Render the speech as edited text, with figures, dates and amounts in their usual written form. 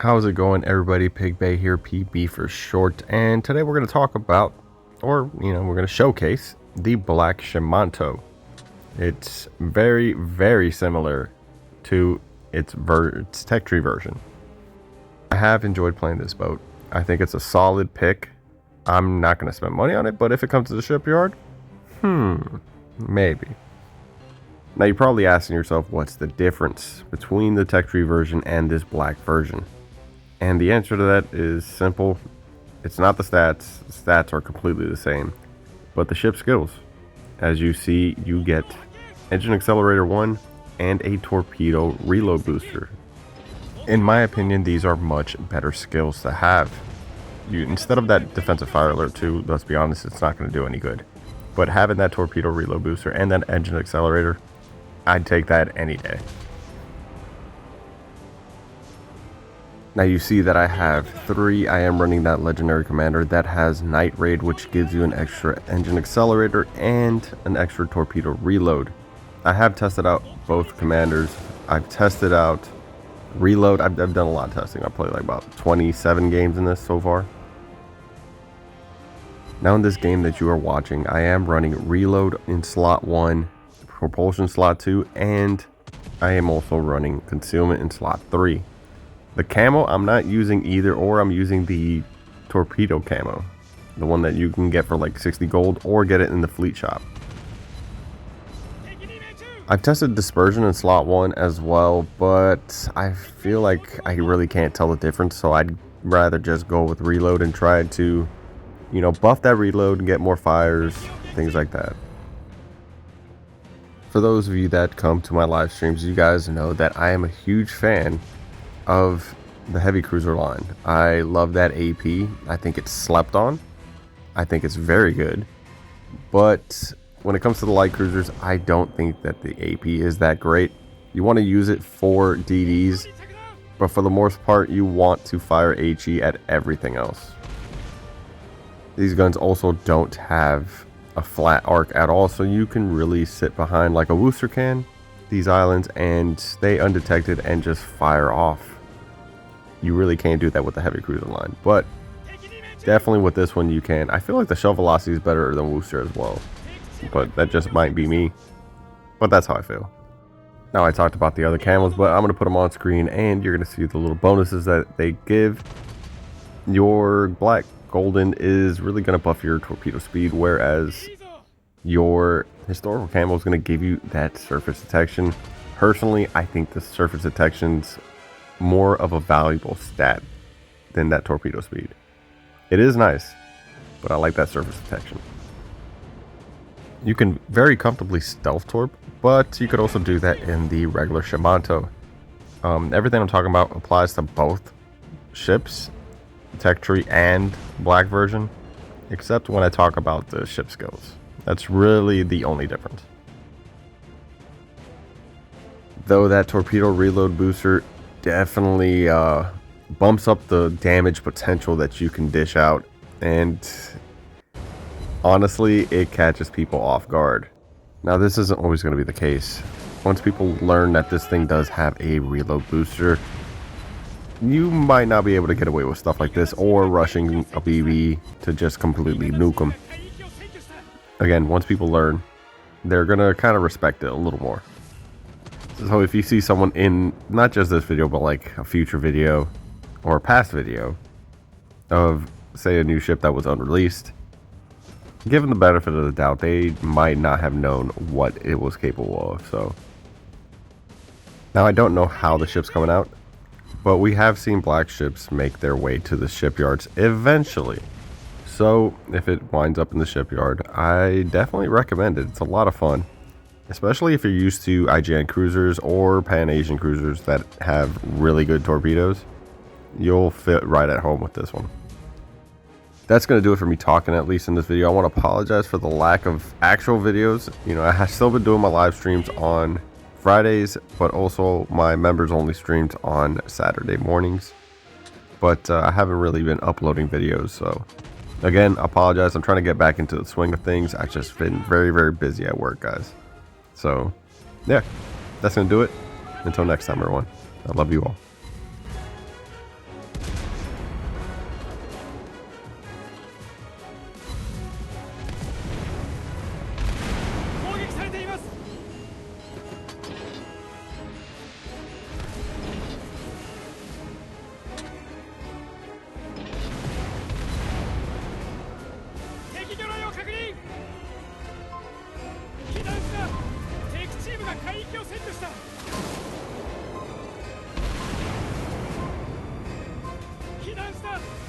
How's it going, everybody? Pig Bay here, PB for short, and today we're going to talk about, we're going to showcase the black Shimanto. It's very, very similar to its tech tree version. I have enjoyed playing this boat. I think it's a solid pick. I'm not going to spend money on it, but if it comes to the shipyard, maybe. Now you're probably asking yourself, what's the difference between the tech tree version and this black version? And the answer to that is simple. It's not the stats. The stats are completely the same, but the ship skills. As you see, you get engine accelerator 1 and a torpedo reload booster. In my opinion, these are much better skills to have. Instead of that defensive fire alert 2, let's be honest, it's not going to do any good. But having that torpedo reload booster and that engine accelerator, I'd take that any day. Now you see that I have 3. I am running that legendary commander that has Night Raid, which gives you an extra engine accelerator and an extra torpedo reload. I have tested out both commanders. I've tested out reload. I've done a lot of testing. I played like about 27 games in this so far. Now in this game that you are watching, I am running reload in slot 1, propulsion slot 2, and I am also running concealment in slot 3. The camo, I'm not using either, or I'm using the torpedo camo. The one that you can get for like 60 gold, or get it in the fleet shop. I've tested dispersion in slot 1 as well, but I feel like I really can't tell the difference, so I'd rather just go with reload and try to, buff that reload and get more fires, things like that. For those of you that come to my live streams, you guys know that I am a huge fan of the heavy cruiser line. I love that AP. I think it's slept on. I think it's very good. But when it comes to the light cruisers, I don't think that the AP is that great. You want to use it for DDs, but for the most part, you want to fire HE at everything else. These guns also don't have a flat arc at all, so you can really sit behind like a Wooster can these islands and stay undetected and just fire off. You really can't do that with the heavy cruiser line, but definitely with this one you can. I feel like the shell velocity is better than Wooster as well, but that just might be me, but that's how I feel. Now I talked about the other camos, but I'm going to put them on screen and you're going to see the little bonuses that they give. Your black golden is really going to buff your torpedo speed, whereas your historical camo is going to give you that surface detection. Personally, I think the surface detection's more of a valuable stat than that torpedo speed. It is nice, but I like that surface detection. You can very comfortably stealth torp, but you could also do that in the regular Shimanto. Everything I'm talking about applies to both ships, tech tree and black version, except when I talk about the ship skills. That's really the only difference. Though that torpedo reload booster definitely bumps up the damage potential that you can dish out, and honestly, it catches people off guard. Now this isn't always going to be the case. Once people learn that this thing does have a reload booster, you might not be able to get away with stuff like this, or rushing a BB to just completely nuke them. Again, once people learn, they're going to kind of respect it a little more. So if you see someone in not just this video, but like a future video or a past video of, say, a new ship that was unreleased, given the benefit of the doubt, they might not have known what it was capable of. So now I don't know how the ship's coming out, but we have seen black ships make their way to the shipyards eventually. So if it winds up in the shipyard, I definitely recommend it. It's a lot of fun, especially if you're used to IGN cruisers or Pan Asian cruisers that have really good torpedoes. You'll fit right at home with this one. That's going to do it for me talking, at least in this video. I want to apologize for the lack of actual videos. I have still been doing my live streams on Fridays, but also my members only streams on Saturday mornings. But I haven't really been uploading videos, so again, I apologize. I'm trying to get back into the swing of things. I've just been very, very busy at work, guys. So yeah, that's gonna do it. Until next time, everyone. I love you all. He does that!